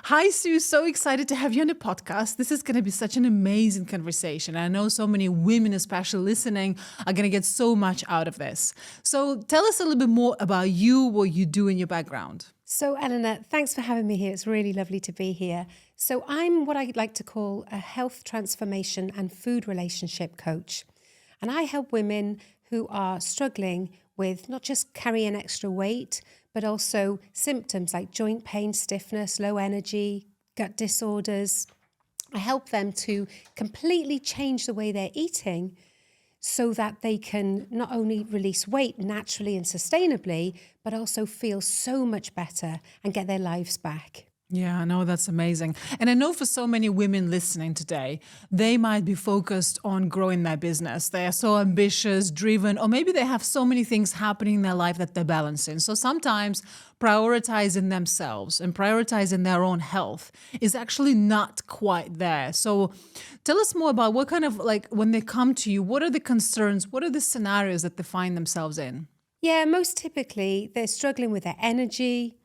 Hi, Sue. So excited to have you on the podcast. This is going to be such an amazing conversation. I know so many women, especially listening, are going to get so much out of this. So tell us a little bit more about you, what you do in your background. So, Eleanor, thanks for having me here. It's really lovely to be here. So, I'm what I like to call a health transformation and food relationship coach. And I help women who are struggling with not just carrying extra weight, but also symptoms like joint pain, stiffness, low energy, gut disorders. I help them to completely change the way they're eating so that they can not only release weight naturally and sustainably, but also feel so much better and get their lives back. Yeah, no, that's amazing. And I know for so many women listening today, they might be focused on growing their business. They are so ambitious, driven, or maybe they have so many things happening in their life that they're balancing. So sometimes prioritizing themselves and prioritizing their own health is actually not quite there. So tell us more about what kind of, like, when they come to you, what are the concerns? What are the scenarios that they find themselves in? Yeah, most typically they're struggling with their energy.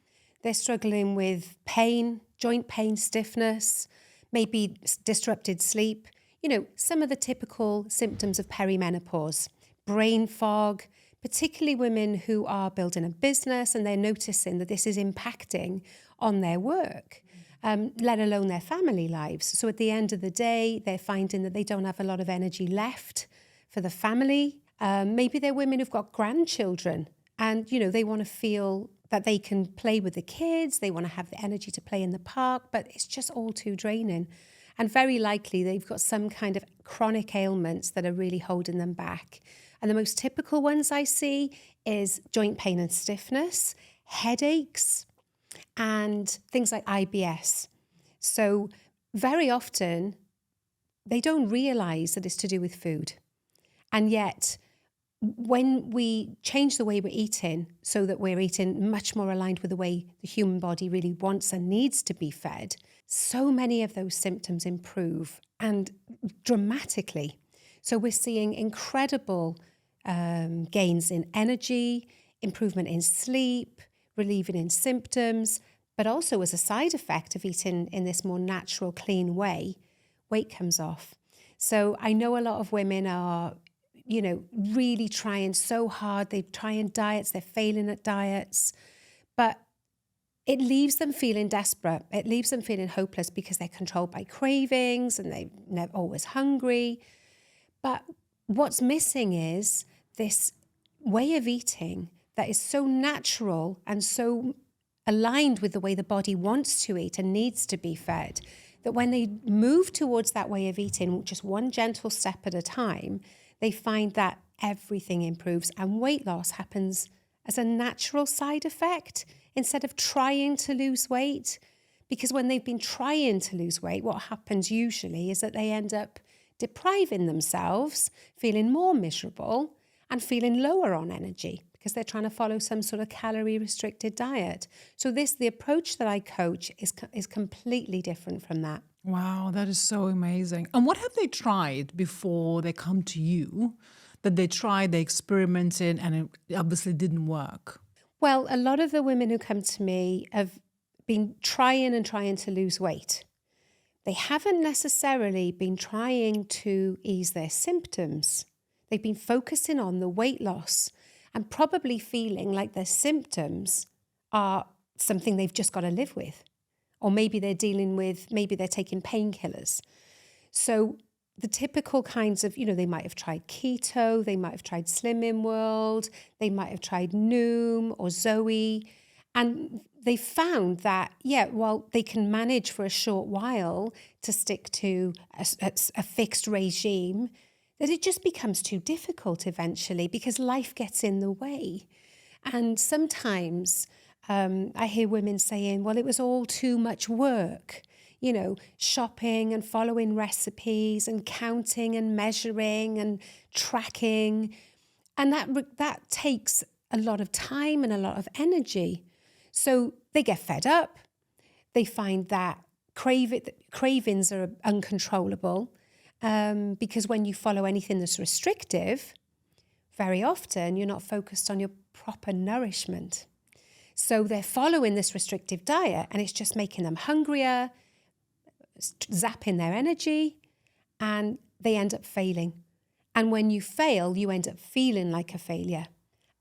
They're struggling with pain, joint pain, stiffness, maybe disrupted sleep. You know, some of the typical symptoms of perimenopause, brain fog, particularly women who are building a business and they're noticing that this is impacting on their work, let alone their family lives. So at the end of the day, they're finding that they don't have a lot of energy left for the family. Maybe they're women who've got grandchildren and, you know, they want to feel that they can play with the kids, they want to have the energy to play in the park, but it's just all too draining. And very likely they've got some kind of chronic ailments that are really holding them back. And the most typical ones I see is joint pain and stiffness, headaches, and things like IBS. So very often they don't realize that it's to do with food. And yet when we change the way we're eating so that we're eating much more aligned with the way the human body really wants and needs to be fed, so many of those symptoms improve and dramatically. So we're seeing incredible gains in energy, improvement in sleep, relieving in symptoms, but also as a side effect of eating in this more natural, clean way, weight comes off. So I know a lot of women are really trying so hard. They're trying diets, they're failing at diets, but it leaves them feeling desperate. It leaves them feeling hopeless because they're controlled by cravings and they're always hungry. But what's missing is this way of eating that is so natural and so aligned with the way the body wants to eat and needs to be fed, that when they move towards that way of eating, just one gentle step at a time, they find that everything improves and weight loss happens as a natural side effect instead of trying to lose weight. Because when they've been trying to lose weight, what happens usually is that they end up depriving themselves, feeling more miserable and feeling lower on energy because they're trying to follow some sort of calorie restricted diet. So the approach that I coach is completely different from that. Wow, that is so amazing. And what have they tried before they come to you that they experimented, and it obviously didn't work? Well, a lot of the women who come to me have been trying to lose weight. They haven't necessarily been trying to ease their symptoms. They've been focusing on the weight loss and probably feeling like their symptoms are something they've just got to live with. Or maybe they're taking painkillers. So the typical kinds of, they might have tried keto, they might have tried Slimming World, they might have tried Noom or Zoe. And they found that, while they can manage for a short while to stick to a fixed regime, that it just becomes too difficult eventually because life gets in the way. And sometimes I hear women saying, well, it was all too much work, shopping and following recipes and counting and measuring and tracking. And that takes a lot of time and a lot of energy. So they get fed up. They find that cravings are uncontrollable because when you follow anything that's restrictive, very often you're not focused on your proper nourishment. So they're following this restrictive diet and it's just making them hungrier, zapping their energy, and they end up failing. And when you fail, you end up feeling like a failure.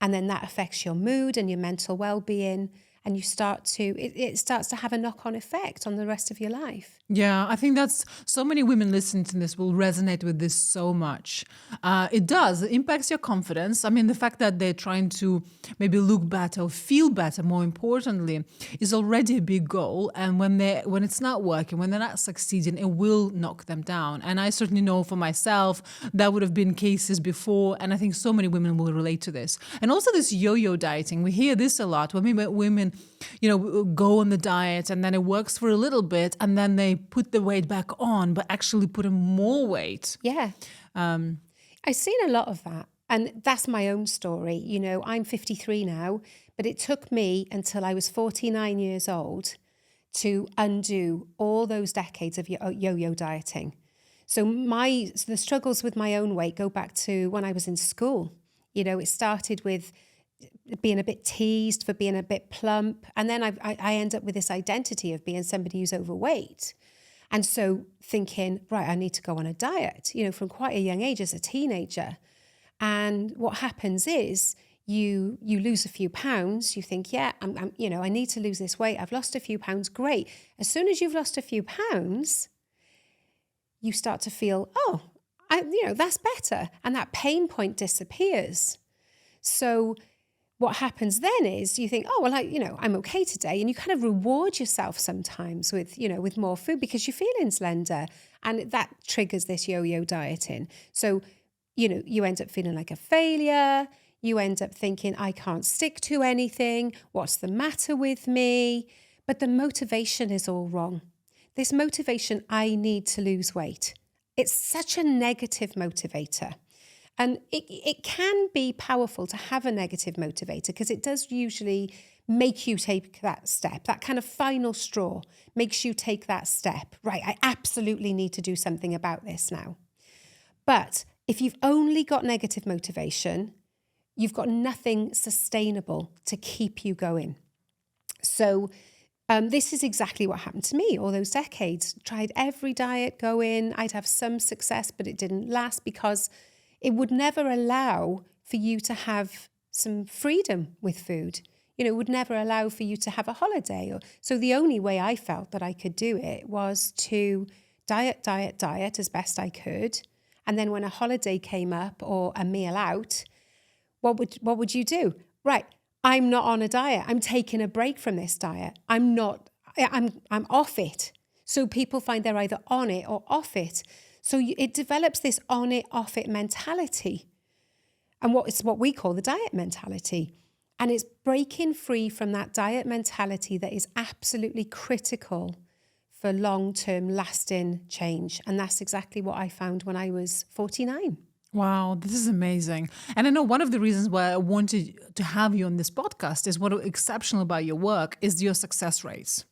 And then that affects your mood and your mental well-being. And you start to, it starts to have a knock-on effect on the rest of your life. Yeah, I think that's so many women listening to this will resonate with this so much. It does. It impacts your confidence. I mean, the fact that they're trying to maybe look better or feel better, more importantly, is already a big goal. And when it's not working, when they're not succeeding, it will knock them down. And I certainly know for myself that would have been cases before. And I think so many women will relate to this. And also this yo-yo dieting. We hear this a lot when women, go on the diet and then it works for a little bit and then they put the weight back on, but actually put on more weight. Yeah. I've seen a lot of that. And that's my own story. I'm 53 now, but it took me until I was 49 years old to undo all those decades of yo-yo dieting. So the struggles with my own weight go back to when I was in school. It started with being a bit teased for being a bit plump. And then I end up with this identity of being somebody who's overweight. And so thinking, right, I need to go on a diet, from quite a young age as a teenager. And what happens is you lose a few pounds. You think, yeah, I need to lose this weight. I've lost a few pounds. Great. As soon as you've lost a few pounds, you start to feel, that's better. And that pain point disappears. So what happens then is you think, I'm okay today. And you kind of reward yourself sometimes with more food because you're feeling slender. And that triggers this yo-yo dieting. So, you end up feeling like a failure. You end up thinking, I can't stick to anything. What's the matter with me? But the motivation is all wrong. This motivation, I need to lose weight. It's such a negative motivator. And it can be powerful to have a negative motivator because it does usually make you take that step. That kind of final straw makes you take that step. Right, I absolutely need to do something about this now. But if you've only got negative motivation, you've got nothing sustainable to keep you going. So this is exactly what happened to me all those decades. Tried every diet going. I'd have some success, but it didn't last because it would never allow for you to have some freedom with food. It would never allow for you to have a holiday. So the only way I felt that I could do it was to diet as best I could. And then when a holiday came up or a meal out, what would you do? Right, I'm not on a diet. I'm taking a break from this diet. I'm off it. So people find they're either on it or off it. So it develops this on it, off it mentality. And it's what we call the diet mentality. And it's breaking free from that diet mentality that is absolutely critical for long-term lasting change. And that's exactly what I found when I was 49. Wow, this is amazing. And I know one of the reasons why I wanted to have you on this podcast is what's exceptional about your work is your success rates.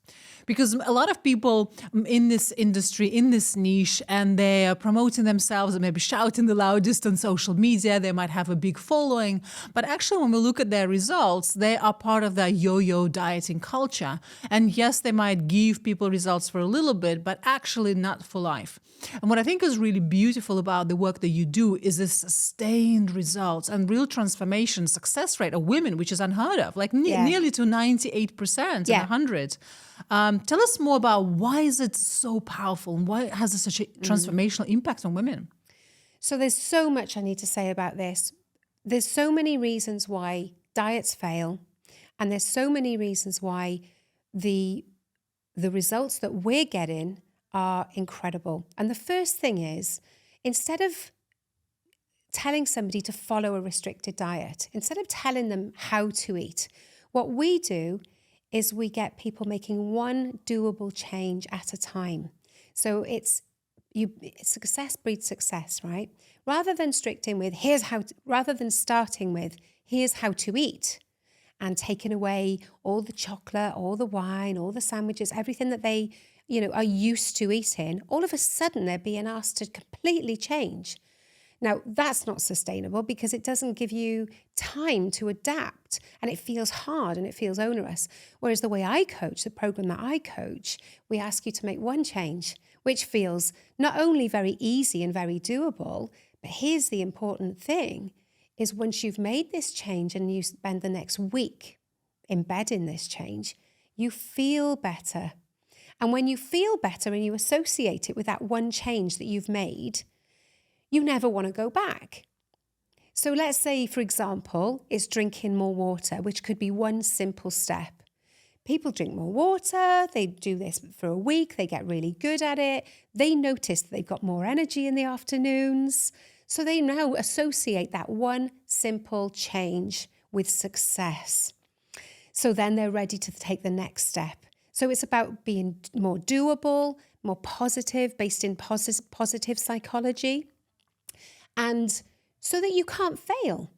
Because a lot of people in this industry, in this niche, and they are promoting themselves and maybe shouting the loudest on social media, they might have a big following. But actually, when we look at their results, they are part of that yo-yo dieting culture. And yes, they might give people results for a little bit, but actually not for life. And what I think is really beautiful about the work that you do is this sustained results and real transformation success rate of women, which is unheard of, like nearly to 98% in 100. Tell us more about why is it so powerful and why has it such a transformational impact on women? So there's so much I need to say about this. There's so many reasons why diets fail, and there's so many reasons why the results that we're getting are incredible. And the first thing is, instead of telling somebody to follow a restricted diet, instead of telling them how to eat, what we do is we get people making one doable change at a time. So it's success breeds success, right? Rather than starting with here's how to eat, and taking away all the chocolate, all the wine, all the sandwiches, everything that they are used to eating, all of a sudden they're being asked to completely change. Now, that's not sustainable because it doesn't give you time to adapt, and it feels hard and it feels onerous. Whereas the way I coach, the program that I coach, we ask you to make one change, which feels not only very easy and very doable, but here's the important thing, is once you've made this change and you spend the next week embedding this change, you feel better. And when you feel better and you associate it with that one change that you've made, you never want to go back. So let's say, for example, it's drinking more water, which could be one simple step. People drink more water, they do this for a week, they get really good at it, they notice that they've got more energy in the afternoons. So they now associate that one simple change with success. So then they're ready to take the next step. So it's about being more doable, more positive, based in positive psychology. And so that you can't fail,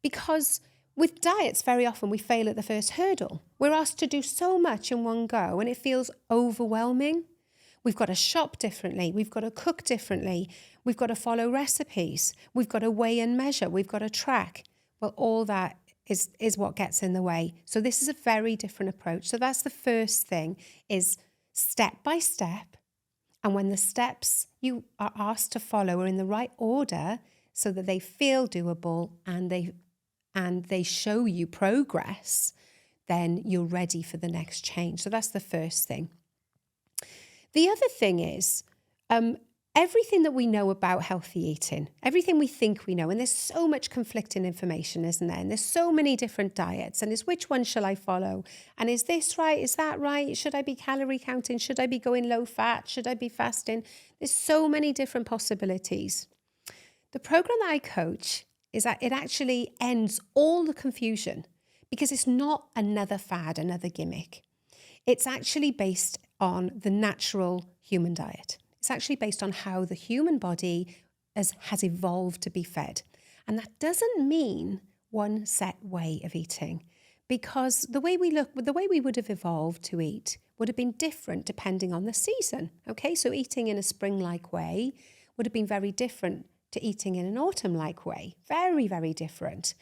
because with diets, very often we fail at the first hurdle. We're asked to do so much in one go and it feels overwhelming. We've got to shop differently. We've got to cook differently. We've got to follow recipes. We've got to weigh and measure. We've got to track. Well, all that is what gets in the way. So this is a very different approach. So that's the first thing, is step by step. And when the steps you are asked to follow are in the right order so that they feel doable and they show you progress, then you're ready for the next change. So that's the first thing. The other thing is everything that we know about healthy eating, everything we think we know, and there's so much conflicting information, isn't there? And there's so many different diets, and it's which one shall I follow? And is this right? Is that right? Should I be calorie counting? Should I be going low fat? Should I be fasting? There's so many different possibilities. The program that I coach is that it actually ends all the confusion, because it's not another fad, another gimmick. It's actually based on the natural human diet. It's actually based on how the human body has evolved to be fed. And that doesn't mean one set way of eating, because the way we would have evolved to eat would have been different depending on the season. Okay, so eating in a spring-like way would have been very different to eating in an autumn-like way. Very, very different.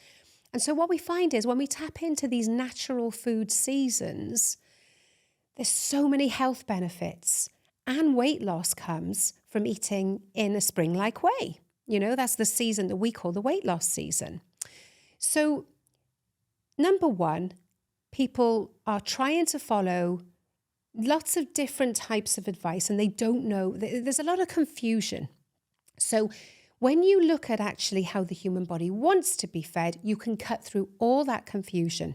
And so what we find is when we tap into these natural food seasons, there's so many health benefits, and weight loss comes from eating in a spring-like way. You know, that's the season that we call the weight loss season. So, number one, people are trying to follow lots of different types of advice and they don't know. There's a lot of confusion. So, when you look at actually how the human body wants to be fed, you can cut through all that confusion.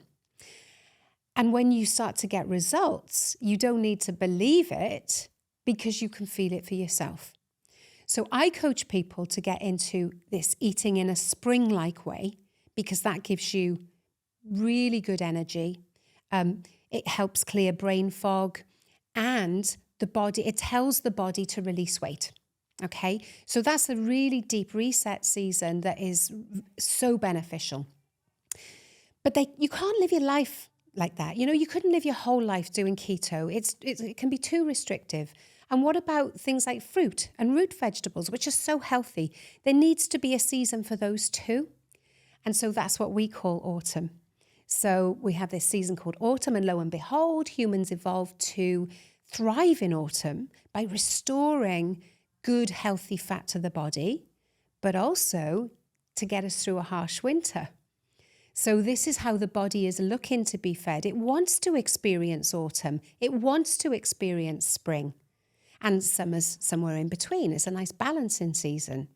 And when you start to get results, you don't need to believe it, because you can feel it for yourself. So I coach people to get into this eating in a spring-like way, because that gives you really good energy. It helps clear brain fog, and it tells the body to release weight. Okay, so that's a really deep reset season that is so beneficial. But you can't live your life like that. You know, you couldn't live your whole life doing keto. It can be too restrictive. And what about things like fruit and root vegetables, which are so healthy? There needs to be a season for those too. And so that's what we call autumn. So we have this season called autumn, and lo and behold, humans evolved to thrive in autumn by restoring good, healthy fat to the body, but also to get us through a harsh winter. So this is how the body is looking to be fed. It wants to experience autumn. It wants to experience spring. And summer's somewhere in between. It's a nice balancing season.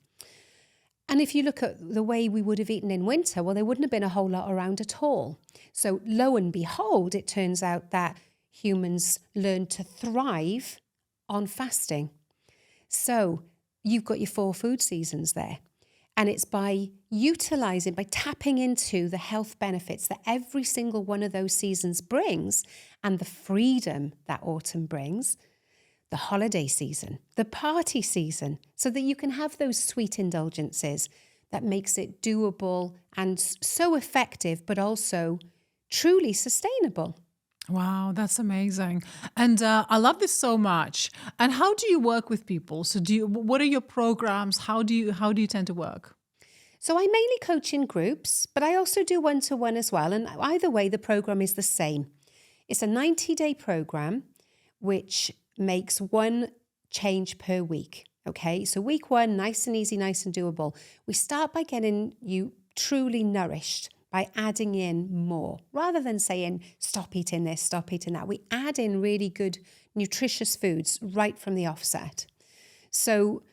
And if you look at the way we would have eaten in winter, well, there wouldn't have been a whole lot around at all. So lo and behold, it turns out that humans learned to thrive on fasting. So you've got your 4 food seasons there. And it's by tapping into the health benefits that every single one of those seasons brings, and the freedom that autumn brings, the holiday season, the party season, so that you can have those sweet indulgences that makes it doable and so effective, but also truly sustainable. Wow, that's amazing. And I love this so much. And how do you work with people? So what are your programs? How do you tend to work? So I mainly coach in groups, but I also do one-to-one as well. And either way, the program is the same. It's a 90-day program, which makes one change per week. Okay, so week one, nice and easy, nice and doable. We start by getting you truly nourished by adding in more. Rather than saying, stop eating this, stop eating that, we add in really good, nutritious foods right from the offset. So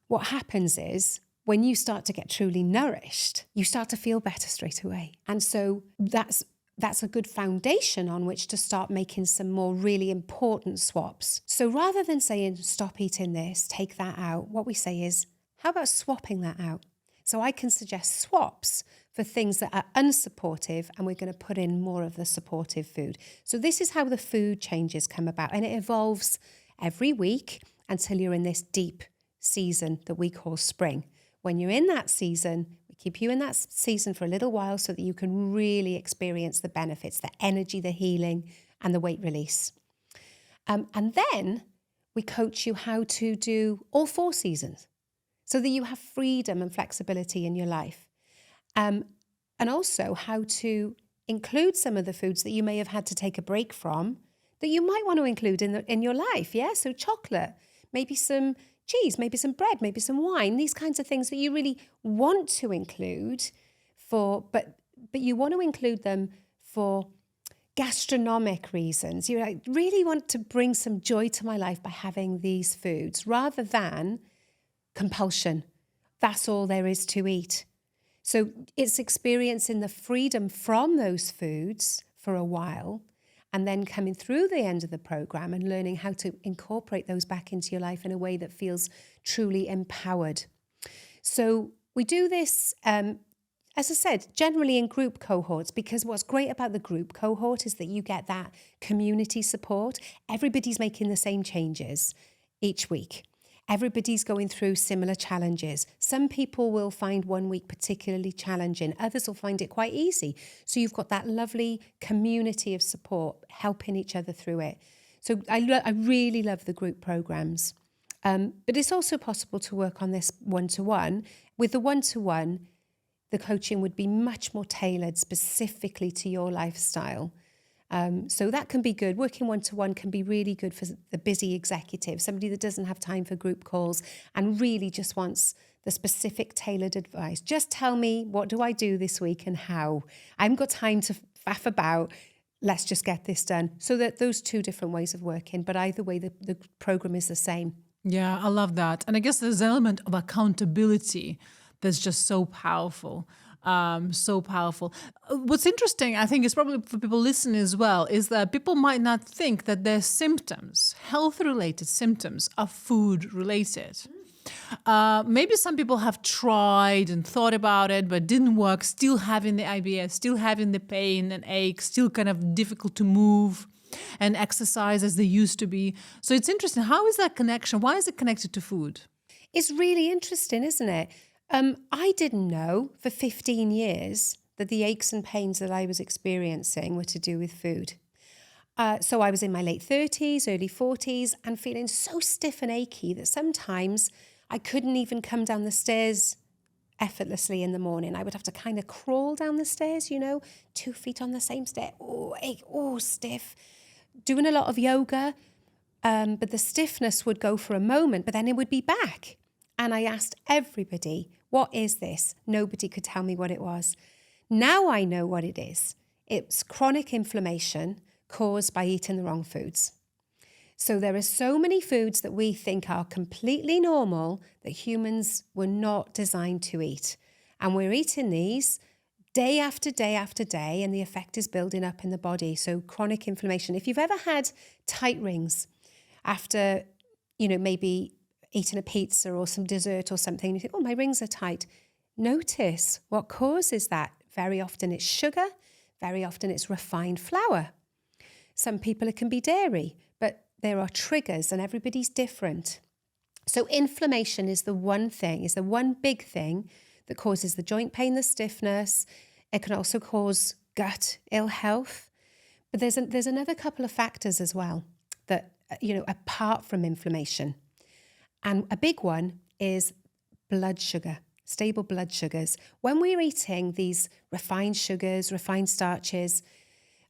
what happens is, when you start to get truly nourished, you start to feel better straight away. And so that's a good foundation on which to start making some more really important swaps. So rather than saying, stop eating this, take that out, what we say is, how about swapping that out? So I can suggest swaps for things that are unsupportive, and we're going to put in more of the supportive food. So this is how the food changes come about, and it evolves every week until you're in this deep season that we call spring. When you're in that season, we keep you in that season for a little while so that you can really experience the benefits, the energy, the healing, and the weight release. And then we coach you how to do all 4 seasons so that you have freedom and flexibility in your life. And also how to include some of the foods that you may have had to take a break from that you might want to include in your life. Yeah, so chocolate, maybe some cheese, maybe some bread, maybe some wine, these kinds of things that you really want to include but you want to include them for gastronomic reasons. You really want to bring some joy to my life by having these foods rather than compulsion. That's all there is to eat. So it's experiencing the freedom from those foods for a while, and then coming through the end of the program and learning how to incorporate those back into your life in a way that feels truly empowered. So we do this, as I said, generally in group cohorts, because what's great about the group cohort is that you get that community support. Everybody's making the same changes each week. Everybody's going through similar challenges. Some people will find one week particularly challenging. Others will find it quite easy. So you've got that lovely community of support helping each other through it. So I really love the group programs. But it's also possible to work on this one-to-one. With the one-to-one, the coaching would be much more tailored specifically to your lifestyle. So that can be good. Working one-to-one can be really good for the busy executive, somebody that doesn't have time for group calls and really just wants the specific tailored advice. Just tell me, what do I do this week and how? I haven't got time to faff about. Let's just get this done. So that those 2 different ways of working, but either way, the program is the same. Yeah, I love that. And I guess there's an element of accountability that's just so powerful. So powerful. What's interesting, I think, is probably for people listening as well, is that people might not think that their symptoms, health-related symptoms, are food-related. Maybe some people have tried and thought about it, but didn't work, still having the IBS, still having the pain and ache, still kind of difficult to move and exercise as they used to be. So it's interesting. How is that connection? Why is it connected to food? It's really interesting, isn't it? I didn't know for 15 years that the aches and pains that I was experiencing were to do with food. So I was in my late 30s, early 40s, and feeling so stiff and achy that sometimes I couldn't even come down the stairs effortlessly in the morning. I would have to kind of crawl down the stairs, 2 feet on the same stair. Oh, ache, oh, stiff. Doing a lot of yoga, but the stiffness would go for a moment, but then it would be back. And I asked everybody, what is this? Nobody could tell me what it was. Now I know what it is. It's chronic inflammation caused by eating the wrong foods. So there are so many foods that we think are completely normal that humans were not designed to eat. And we're eating these day after day after day, and the effect is building up in the body. So chronic inflammation. If you've ever had tight rings after, maybe eating a pizza or some dessert or something, you think, oh, my rings are tight. Notice what causes that. Very often it's sugar. Very often it's refined flour. Some people, it can be dairy, but there are triggers and everybody's different. So inflammation is the one big thing that causes the joint pain, the stiffness. It can also cause gut ill health. But there's another couple of factors as well that, apart from inflammation. And a big one is blood sugar. stable blood sugars. When we're eating these refined sugars, refined starches,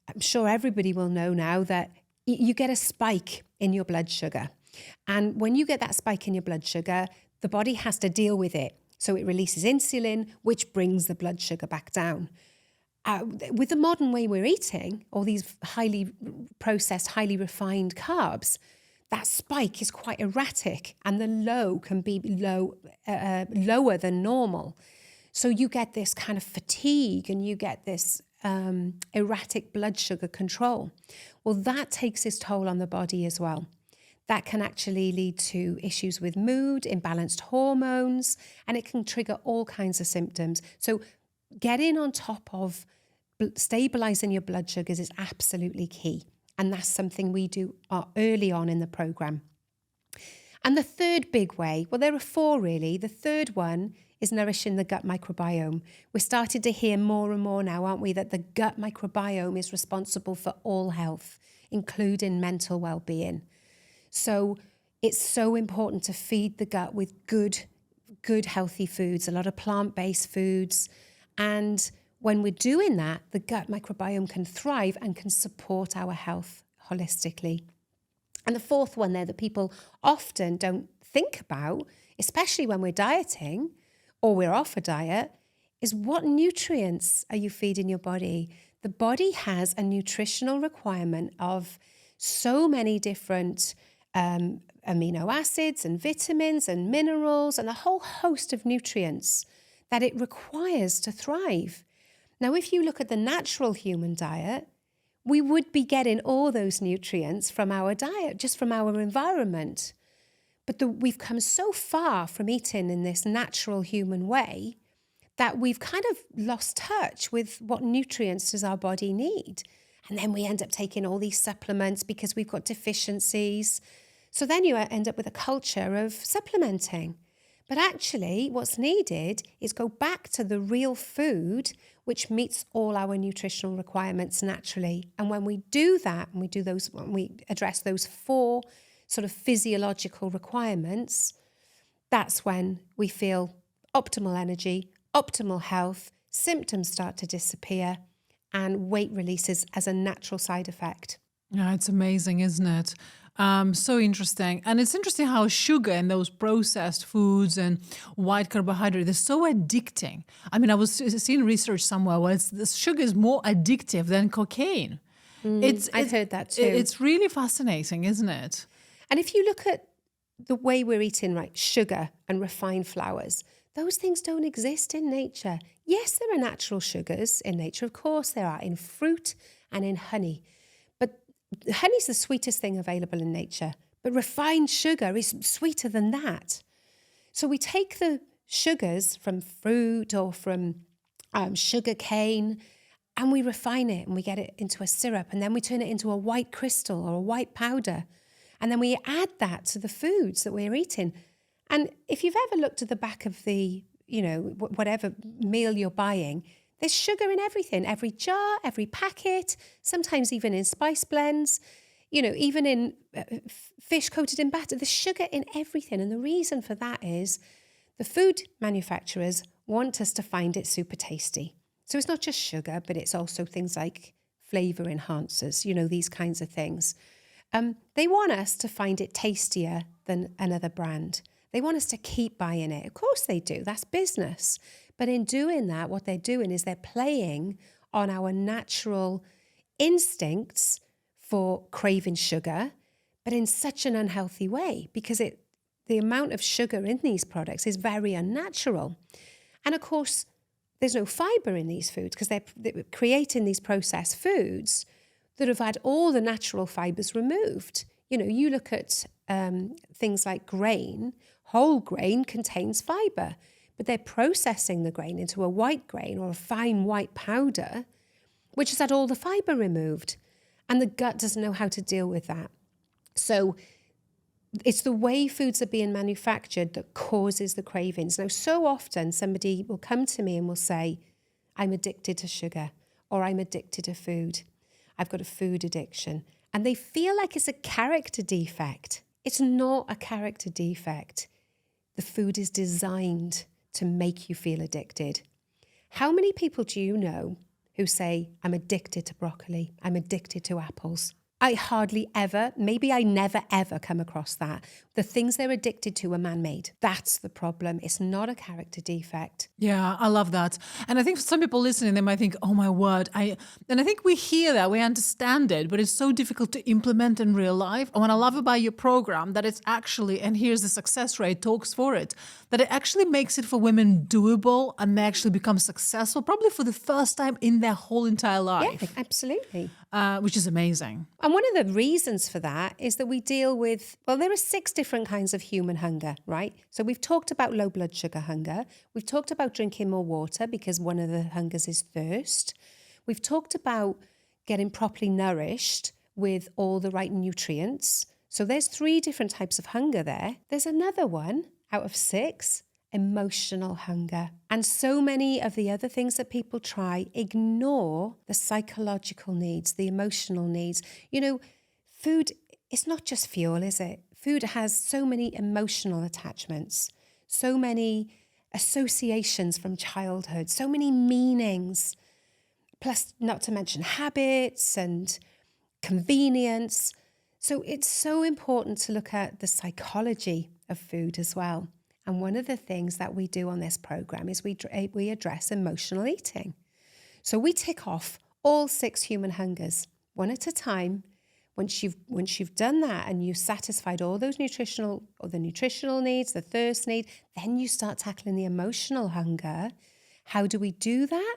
I'm sure everybody will know now that you get a spike in your blood sugar. And when you get that spike in your blood sugar, the body has to deal with it. So it releases insulin, which brings the blood sugar back down. With the modern way we're eating, all these highly processed, highly refined carbs, that spike is quite erratic, and the low can be lower than normal. So you get this kind of fatigue, and you get this erratic blood sugar control. Well, that takes its toll on the body as well. That can actually lead to issues with mood, imbalanced hormones, and it can trigger all kinds of symptoms. So getting on top of stabilizing your blood sugars is absolutely key. And that's something we do early on in the program. And the third big way, well, there are four really. The third one is nourishing the gut microbiome. We're starting to hear more and more now, aren't we, that the gut microbiome is responsible for all health, including mental well-being. So it's so important to feed the gut with good, healthy foods, a lot of plant-based foods. And when we're doing that, the gut microbiome can thrive and can support our health holistically. And the fourth one there that people often don't think about, especially when we're dieting or we're off a diet, is what nutrients are you feeding your body? The body has a nutritional requirement of so many different amino acids and vitamins and minerals and a whole host of nutrients that it requires to thrive. Now, if you look at the natural human diet, we would be getting all those nutrients from our diet, just from our environment. But we've come so far from eating in this natural human way that we've kind of lost touch with what nutrients does our body need. And then we end up taking all these supplements because we've got deficiencies. So then you end up with a culture of supplementing. But actually, what's needed is go back to the real food, which meets all our nutritional requirements naturally. And when we do that, and when we address those four sort of physiological requirements, that's when we feel optimal energy, optimal health, symptoms start to disappear, and weight releases as a natural side effect. Yeah, it's amazing, isn't it? So interesting. And it's interesting how sugar and those processed foods and white carbohydrate, they're so addicting. I mean, I was seeing research somewhere where this sugar is more addictive than cocaine. I've heard that too. It's really fascinating, isn't it? And if you look at the way we're eating, right, sugar and refined flours, those things don't exist in nature. Yes, there are natural sugars in nature. Of course there are, in fruit and in honey. But honey's the sweetest thing available in nature. But refined sugar is sweeter than that. So we take the sugars from fruit or from sugar cane, and we refine it and we get it into a syrup, and then we turn it into a white crystal or a white powder. And then we add that to the foods that we're eating. And if you've ever looked at the back of the, whatever meal you're buying, there's sugar in everything, every jar, every packet, sometimes even in spice blends, even in fish coated in batter. There's sugar in everything. And the reason for that is the food manufacturers want us to find it super tasty. So it's not just sugar, but it's also things like flavor enhancers, these kinds of things. They want us to find it tastier than another brand. They want us to keep buying it. Of course they do. That's business. But in doing that, what they're doing is they're playing on our natural instincts for craving sugar, but in such an unhealthy way, because the amount of sugar in these products is very unnatural. And of course, there's no fiber in these foods because they're creating these processed foods that have had all the natural fibers removed. You look at things like grain. Whole grain contains fiber, but they're processing the grain into a white grain or a fine white powder, which has had all the fiber removed. And the gut doesn't know how to deal with that. So it's the way foods are being manufactured that causes the cravings. Now, so often somebody will come to me and will say, I'm addicted to sugar, or I'm addicted to food. I've got a food addiction. And they feel like it's a character defect. It's not a character defect. The food is designed to make you feel addicted. How many people do you know who say, I'm addicted to broccoli, I'm addicted to apples? I hardly ever, maybe I never ever come across that. The things they're addicted to are man-made. That's the problem. It's not a character defect. Yeah, I love that. And I think for some people listening, they might think, oh my word. And I think we hear that, we understand it, but it's so difficult to implement in real life. And what I love about your program, that it's actually, and here's the success rate, talks for it, that it actually makes it for women doable and they actually become successful, probably for the first time in their whole entire life. Yeah, absolutely. Which is amazing. And one of the reasons for that is that we deal with, well, there are 6 different kinds of human hunger, right? So we've talked about low blood sugar hunger. We've talked about drinking more water because one of the hungers is thirst. We've talked about getting properly nourished with all the right nutrients. So there's 3 different types of hunger there. There's another one out of 6, emotional hunger. And so many of the other things that people try ignore the psychological needs, the emotional needs. You know, food, it's not just fuel, is it? Food has so many emotional attachments, so many associations from childhood, so many meanings, plus not to mention habits and convenience. So it's so important to look at the psychology of food as well. And one of the things that we do on this program is we address emotional eating. So we tick off all 6 human hungers, one at a time. Once you've done that and you've satisfied all those nutritional needs, the thirst need, then you start tackling the emotional hunger. How do we do that?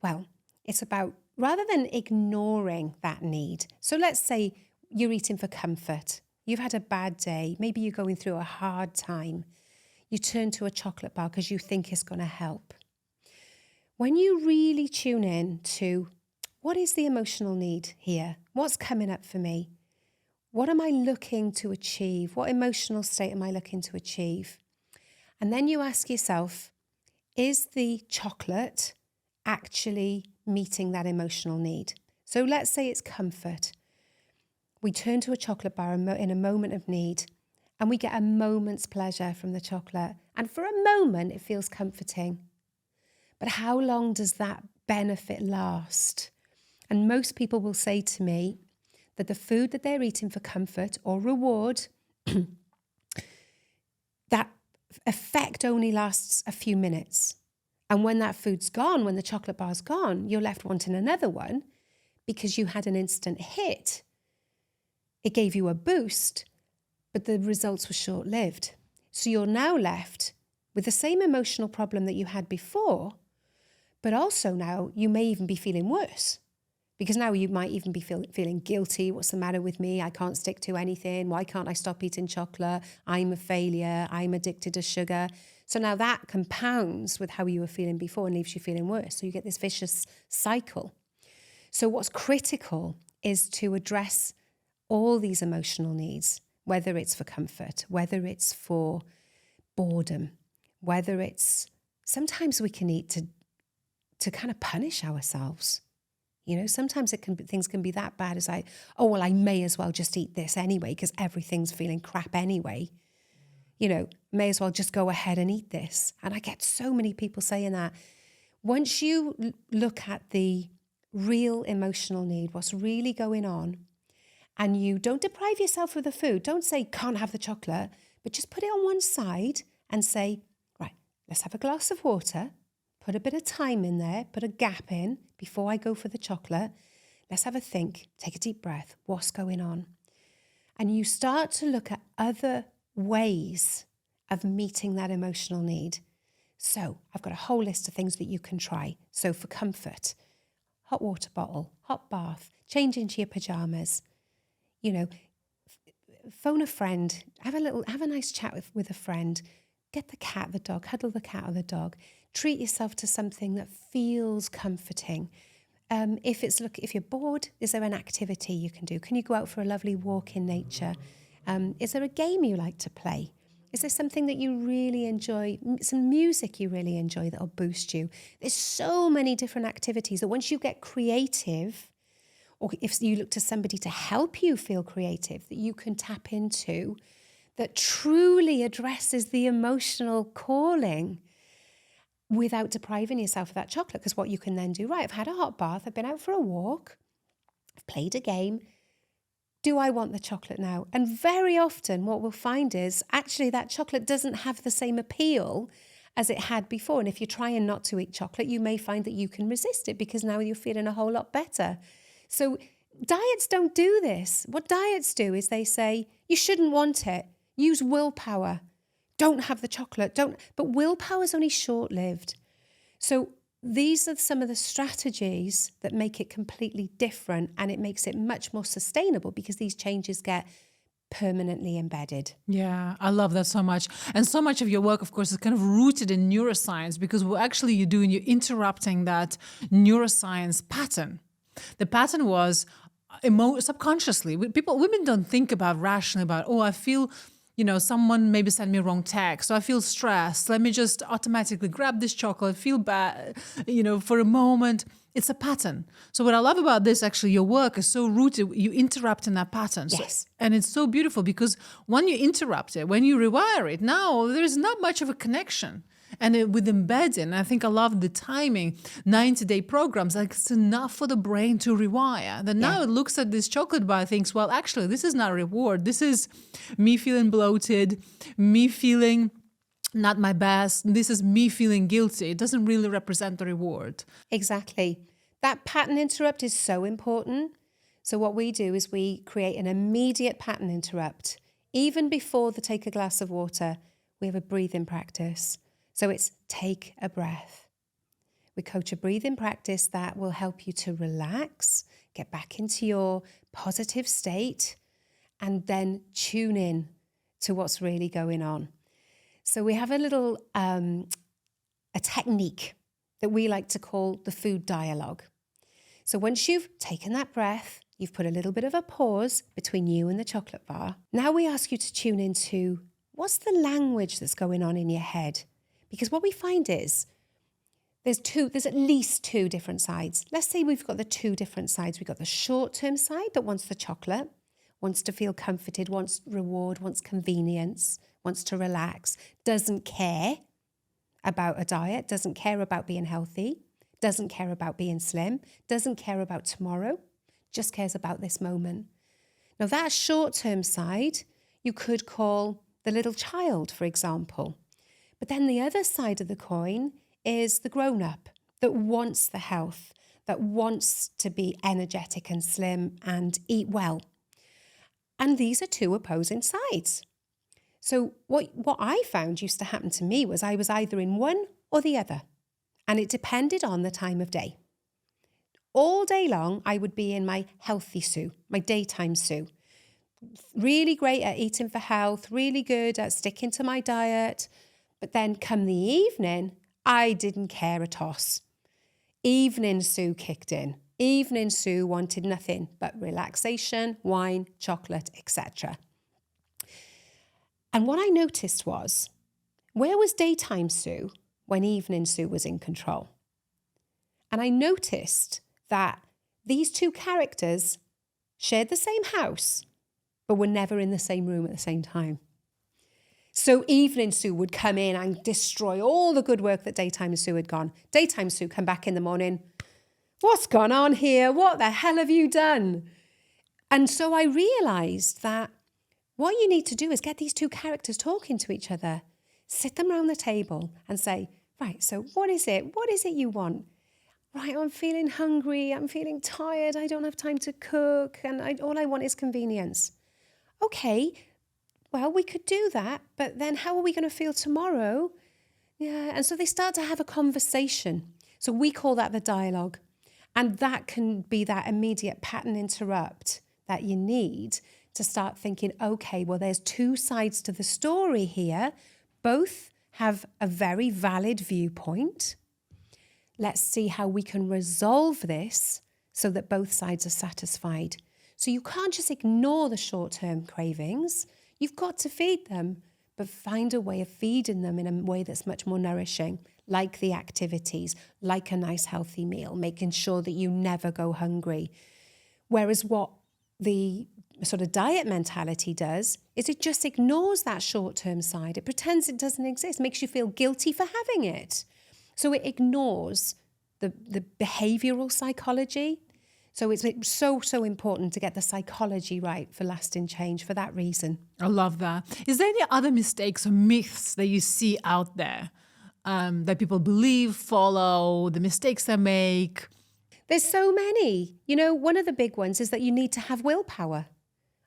Well, it's about, rather than ignoring that need. So let's say you're eating for comfort. You've had a bad day. Maybe you're going through a hard time. You turn to a chocolate bar because you think it's going to help. When you really tune in to what is the emotional need here? What's coming up for me? What am I looking to achieve? What emotional state am I looking to achieve? And then you ask yourself, is the chocolate actually meeting that emotional need? So let's say it's comfort. We turn to a chocolate bar in a moment of need and we get a moment's pleasure from the chocolate. And for a moment, it feels comforting. But how long does that benefit last? And most people will say to me that the food that they're eating for comfort or reward, that effect only lasts a few minutes. And when that food's gone, when the chocolate bar's gone, you're left wanting another one because you had an instant hit. It gave you a boost, but the results were short-lived. So you're now left with the same emotional problem that you had before, but also now you may even be feeling worse. Because now you might even be feeling guilty. What's the matter with me? I can't stick to anything. Why can't I stop eating chocolate? I'm a failure. I'm addicted to sugar. So now that compounds with how you were feeling before and leaves you feeling worse. So you get this vicious cycle. So what's critical is to address all these emotional needs, whether it's for comfort, whether it's for boredom, whether it's, sometimes we can eat to kind of punish ourselves. You know, sometimes things can be that bad as like, oh, well, I may as well just eat this anyway because everything's feeling crap anyway. You know, may as well just go ahead and eat this. And I get so many people saying that. Once you look at the real emotional need, what's really going on, and you don't deprive yourself of the food, don't say, can't have the chocolate, but just put it on one side and say, right, let's have a glass of water. Put a bit of time in there, put a gap in before I go for the chocolate. Let's have a think, take a deep breath. What's going on? And you start to look at other ways of meeting that emotional need. So I've got a whole list of things that you can try. So for comfort, hot water bottle, hot bath, change into your pajamas, you know, phone a friend, have a nice chat with a friend, get the cat, the dog, huddle the cat or the dog. Treat yourself to something that feels comforting. If you're bored, is there an activity you can do? Can you go out for a lovely walk in nature? Is there a game you like to play? Is there something that you really enjoy, some music you really enjoy that'll boost you? There's so many different activities that once you get creative, or if you look to somebody to help you feel creative, that you can tap into, that truly addresses the emotional calling. without depriving yourself of that chocolate. Because what you can then do, right, I've had a hot bath, I've been out for a walk, I've played a game. Do I want the chocolate now? And very often what we'll find is actually that chocolate doesn't have the same appeal as it had before. And if you're trying not to eat chocolate, you may find that you can resist it because now you're feeling a whole lot better. So diets don't do this. What diets do is they say, you shouldn't want it. Use willpower. Don't have the chocolate. But willpower is only short-lived. So these are some of the strategies that make it completely different, and it makes it much more sustainable because these changes get permanently embedded. Yeah, I love that so much. And so much of your work, of course, is kind of rooted in neuroscience, because what actually you're doing, you're interrupting that neuroscience pattern. The pattern was subconsciously. Women don't think about rationally about, oh, I feel, someone maybe sent me a wrong text, so I feel stressed. Let me just automatically grab this chocolate, feel bad, for a moment. It's a pattern. So what I love about this, actually, your work is so rooted, you interrupt in that pattern. Yes. And it's so beautiful because when you interrupt it, when you rewire it, now there's not much of a connection. And with embedding, I think I love the timing, 90-day programs, like it's enough for the brain to rewire. Then now it looks at this chocolate bar and thinks, well, actually, this is not a reward. This is me feeling bloated, me feeling not my best. This is me feeling guilty. It doesn't really represent the reward. Exactly. That pattern interrupt is so important. So what we do is we create an immediate pattern interrupt. Even before the take a glass of water, we have a breathing practice. So it's take a breath. We coach a breathing practice that will help you to relax, get back into your positive state, and then tune in to what's really going on. So we have a little a technique that we like to call the food dialogue. So once you've taken that breath, you've put a little bit of a pause between you and the chocolate bar. Now we ask you to tune into what's the language that's going on in your head. Because what we find is there's at least two different sides. Let's say we've got the two different sides. We've got the short-term side that wants the chocolate, wants to feel comforted, wants reward, wants convenience, wants to relax, doesn't care about a diet, doesn't care about being healthy, doesn't care about being slim, doesn't care about tomorrow, just cares about this moment. Now that short-term side, you could call the little child, for example. But then the other side of the coin is the grown-up that wants the health, that wants to be energetic and slim and eat well. And these are two opposing sides. So what I found used to happen to me was I was either in one or the other, and it depended on the time of day. All day long, I would be in my healthy Sue, my daytime Sue. Really great at eating for health, really good at sticking to my diet. But then come the evening, I didn't care a toss. Evening Sue kicked in. Evening Sue wanted nothing but relaxation, wine, chocolate, etc. And what I noticed was, where was daytime Sue when evening Sue was in control? And I noticed that these two characters shared the same house, but were never in the same room at the same time. So evening Sue would come in and destroy all the good work that daytime Sue had gone. Daytime Sue come back in the morning. What's gone on here? What the hell have you done? And so I realised that what you need to do is get these two characters talking to each other. Sit them around the table and say, right, so what is it? What is it you want? Right, I'm feeling hungry. I'm feeling tired. I don't have time to cook. And all I want is convenience. Okay, well, we could do that, but then how are we going to feel tomorrow? Yeah, and so they start to have a conversation. So we call that the dialogue. And that can be that immediate pattern interrupt that you need to start thinking, okay, well, there's two sides to the story here. Both have a very valid viewpoint. Let's see how we can resolve this so that both sides are satisfied. So you can't just ignore the short-term cravings. You've got to feed them, but find a way of feeding them in a way that's much more nourishing, like the activities, like a nice healthy meal, making sure that you never go hungry. Whereas what the sort of diet mentality does is it just ignores that short-term side. It pretends it doesn't exist, makes you feel guilty for having it. So it ignores the behavioral psychology. So it's so important to get the psychology right for lasting change for that reason. I love that. Is there any other mistakes or myths that you see out there that people believe, follow, the mistakes they make? There's so many. You know, one of the big ones is that you need to have willpower.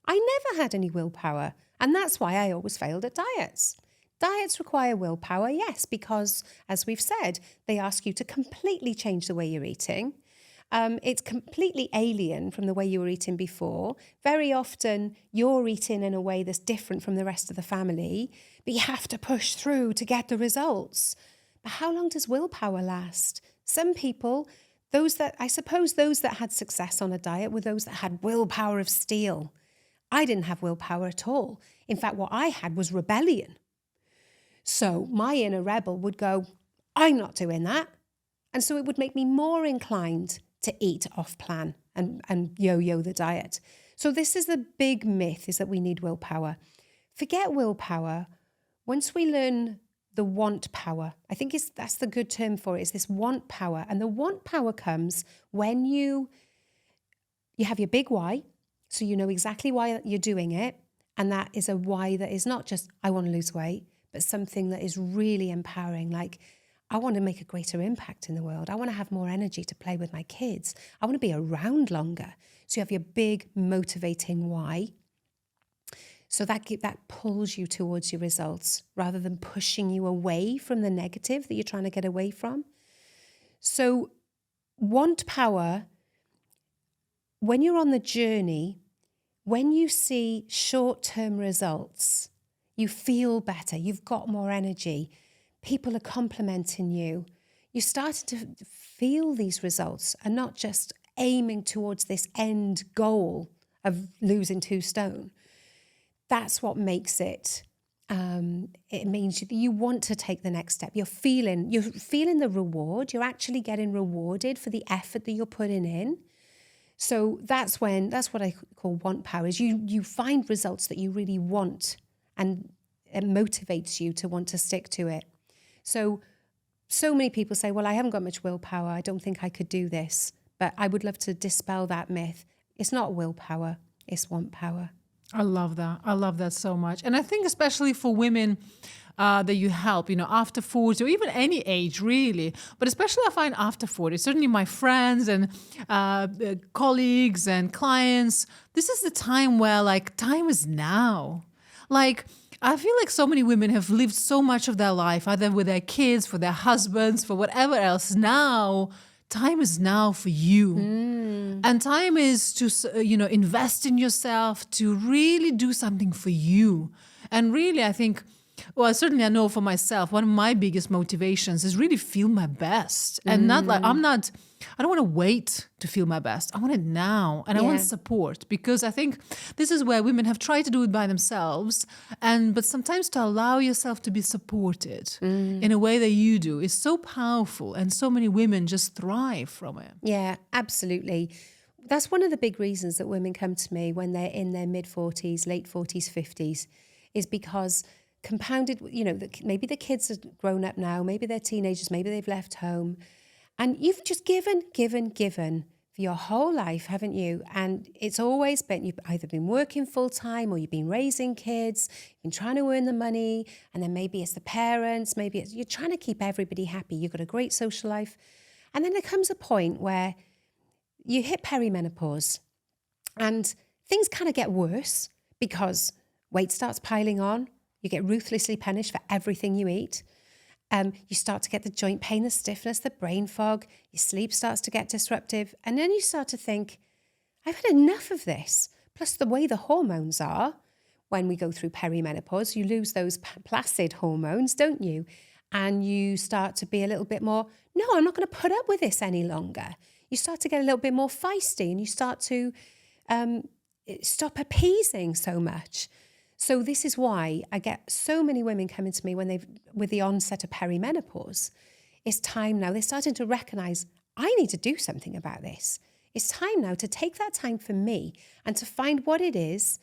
I never had any willpower, and that's why I always failed at diets. Diets require willpower, yes, because, as we've said, they ask you to completely change the way you're eating. It's completely alien from the way you were eating before. Very often, you're eating in a way that's different from the rest of the family, but you have to push through to get the results. But how long does willpower last? Some people, those that had success on a diet were those that had willpower of steel. I didn't have willpower at all. In fact, what I had was rebellion. So my inner rebel would go, I'm not doing that. And so it would make me more inclined to eat off plan and yo-yo the diet. So this is the big myth, is that we need willpower. Forget willpower. Once we learn the want power, I think that's the good term for it, is this want power. And the want power comes when you have your big why, so you know exactly why you're doing it. And that is a why that is not just, I want to lose weight, but something that is really empowering, like, I want to make a greater impact in the world. I want to have more energy to play with my kids. I want to be around longer. So you have your big motivating why. So that pulls you towards your results rather than pushing you away from the negative that you're trying to get away from. So want power, when you're on the journey, when you see short-term results, you feel better, you've got more energy, people are complimenting you, you start to feel these results and not just aiming towards this end goal of losing 2 stone. That's what makes it, it means you want to take the next step. You're feeling the reward. You're actually getting rewarded for the effort that you're putting in. So that's what I call want power, is you find results that you really want, and it motivates you to want to stick to it. So many people say, well, I haven't got much willpower. I don't think I could do this. But I would love to dispel that myth. It's not willpower, it's want power. I love that. I love that so much. And I think especially for women that you help, after 40 or even any age really, but especially I find after 40, certainly my friends and colleagues and clients, this is the time where time is now. I feel like so many women have lived so much of their life, either with their kids, for their husbands, for whatever else. Now, time is now for you. And time is to, invest in yourself, to really do something for you. And really, I think, well, certainly I know for myself, one of my biggest motivations is really feel my best. And I don't want to wait to feel my best. I want it now. And I want support, because I think this is where women have tried to do it by themselves. But sometimes to allow yourself to be supported in a way that you do is so powerful. And so many women just thrive from it. Yeah, absolutely. That's one of the big reasons that women come to me when they're in their mid-40s, late 40s, 50s, is because compounded, maybe the kids are grown up now, maybe they're teenagers, maybe they've left home. And you've just given for your whole life, haven't you? And it's always been, you've either been working full time or you've been raising kids, you've been trying to earn the money, and then maybe it's the parents, you're trying to keep everybody happy. You've got a great social life. And then there comes a point where you hit perimenopause and things kind of get worse because weight starts piling on. You get ruthlessly punished for everything you eat. You start to get the joint pain, the stiffness, the brain fog. Your sleep starts to get disruptive. And then you start to think, I've had enough of this. Plus the way the hormones are, when we go through perimenopause, you lose those placid hormones, don't you? And you start to be a little bit more, no, I'm not going to put up with this any longer. You start to get a little bit more feisty, and you start to stop appeasing so much. So this is why I get so many women coming to me with the onset of perimenopause. It's time now. They're starting to recognize, I need to do something about this. It's time now to take that time for me and to find what it is,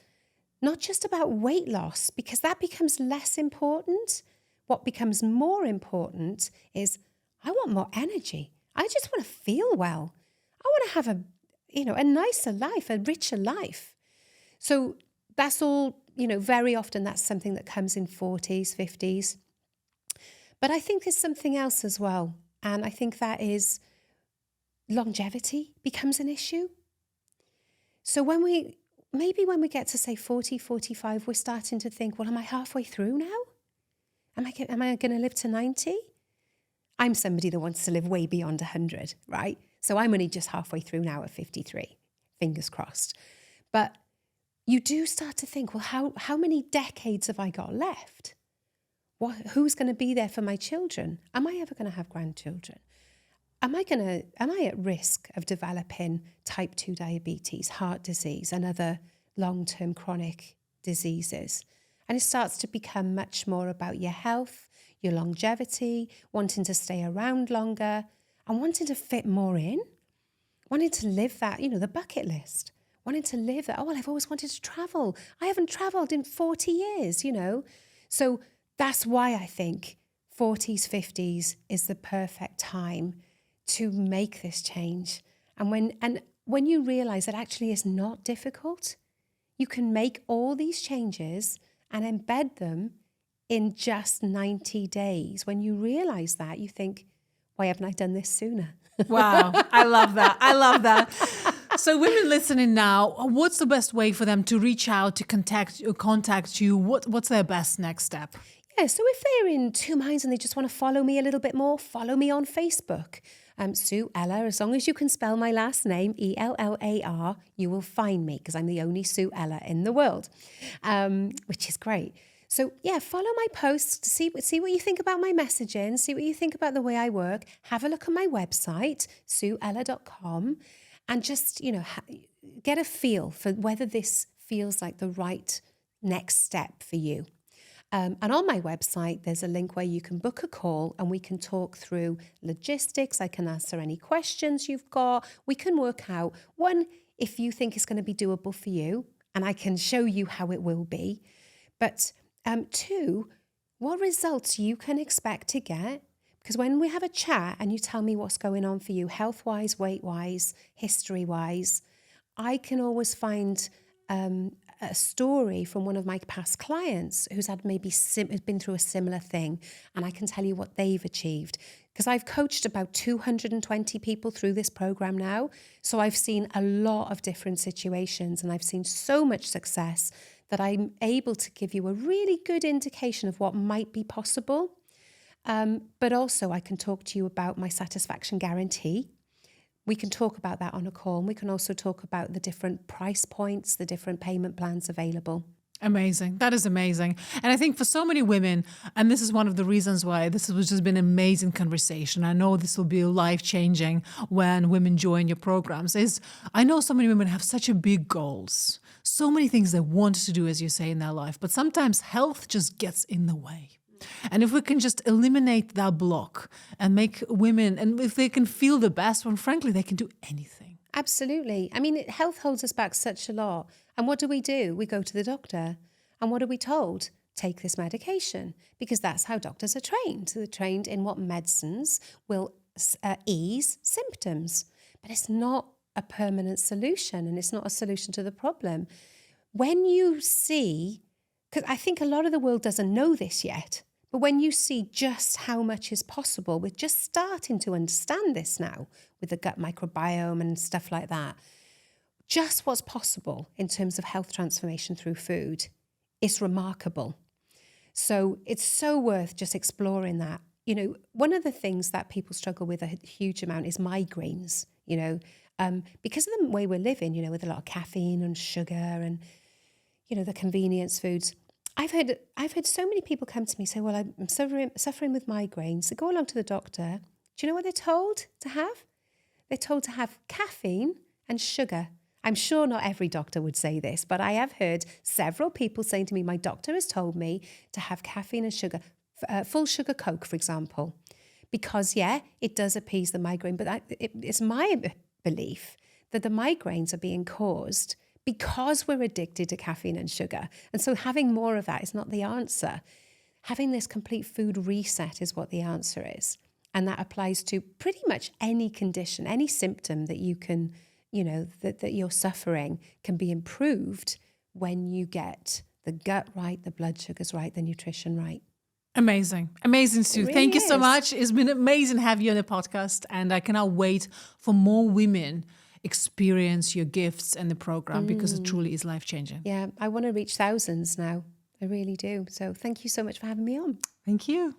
not just about weight loss, because that becomes less important. What becomes more important is, I want more energy. I just want to feel well. I want to have a nicer life, a richer life. So that's all, very often that's something that comes in 40s, 50s. But I think there's something else as well. And I think that is longevity becomes an issue. So when we get to say 40, 45, we're starting to think, well, am I halfway through now? Am I going to live to 90? I'm somebody that wants to live way beyond 100, right? So I'm only just halfway through now at 53, fingers crossed. But you do start to think, well, how many decades have I got left? Who's going to be there for my children? Am I ever going to have grandchildren? Am I at risk of developing type 2 diabetes, heart disease, and other long-term chronic diseases? And it starts to become much more about your health, your longevity, wanting to stay around longer, and wanting to fit more in, wanting to live that, the bucket list, wanting to live that, I've always wanted to travel. I haven't traveled in 40 years, So that's why I think 40s, 50s is the perfect time to make this change. And when you realize that actually it's not difficult, you can make all these changes and embed them in just 90 days. When you realize that, you think, why haven't I done this sooner? Wow, I love that. I love that. So women listening now, what's the best way for them to reach out, to contact you? What's their best next step? Yeah, so if they're in two minds and they just want to follow me a little bit more, follow me on Facebook. Sue Ellar, as long as you can spell my last name, Ellar, you will find me because I'm the only Sue Ellar in the world, which is great. So yeah, follow my posts, see what you think about my messaging, see what you think about the way I work. Have a look at my website, sueellar.com, and just, get a feel for whether this feels like the right next step for you. And on my website, there's a link where you can book a call and we can talk through logistics. I can answer any questions you've got. We can work out, one, if you think it's going to be doable for you, and I can show you how it will be. But two, what results you can expect to get. Because when we have a chat and you tell me what's going on for you, health-wise, weight-wise, history-wise, I can always find a story from one of my past clients who's had has been through a similar thing, and I can tell you what they've achieved. Because I've coached about 220 people through this program now, so I've seen a lot of different situations and I've seen so much success that I'm able to give you a really good indication of what might be possible. But also I can talk to you about my satisfaction guarantee. We can talk about that on a call, and we can also talk about the different price points, the different payment plans available. Amazing. That is amazing. And I think for so many women, and this is one of the reasons why this has just been an amazing conversation. I know this will be life-changing when women join your programs, is I know so many women have such a big goals, so many things they want to do, as you say, in their life, but sometimes health just gets in the way. And if we can just eliminate that block and make women, and if they can feel the best, well, frankly, they can do anything. Absolutely. I mean, health holds us back such a lot. And what do? We go to the doctor. And what are we told? Take this medication, because that's how doctors are trained. They're trained in what medicines will ease symptoms. But it's not a permanent solution, and it's not a solution to the problem. When you see, because I think a lot of the world doesn't know this yet, but when you see just how much is possible, we're just starting to understand this now with the gut microbiome and stuff like that. Just what's possible in terms of health transformation through food is remarkable. So it's so worth just exploring that. One of the things that people struggle with a huge amount is migraines, because of the way we're living, with a lot of caffeine and sugar and, the convenience foods. I've heard so many people come to me say, well, I'm suffering with migraines. They go along to the doctor. Do you know what they're told to have? They're told to have caffeine and sugar. I'm sure not every doctor would say this, but I have heard several people saying to me, my doctor has told me to have caffeine and sugar, full sugar Coke, for example, because, it does appease the migraine. But it's my belief that the migraines are being caused because we're addicted to caffeine and sugar. And so having more of that is not the answer. Having this complete food reset is what the answer is. And that applies to pretty much any condition, any symptom that you can, that you're suffering can be improved when you get the gut right, the blood sugars right, the nutrition right. Amazing. Amazing, Sue. really Thank you so is. much. It's been amazing to have you on the podcast. And I cannot wait for more women experience your gifts and the program because it truly is life-changing. Yeah, I want to reach thousands now. I really do. So thank you so much for having me on. Thank you.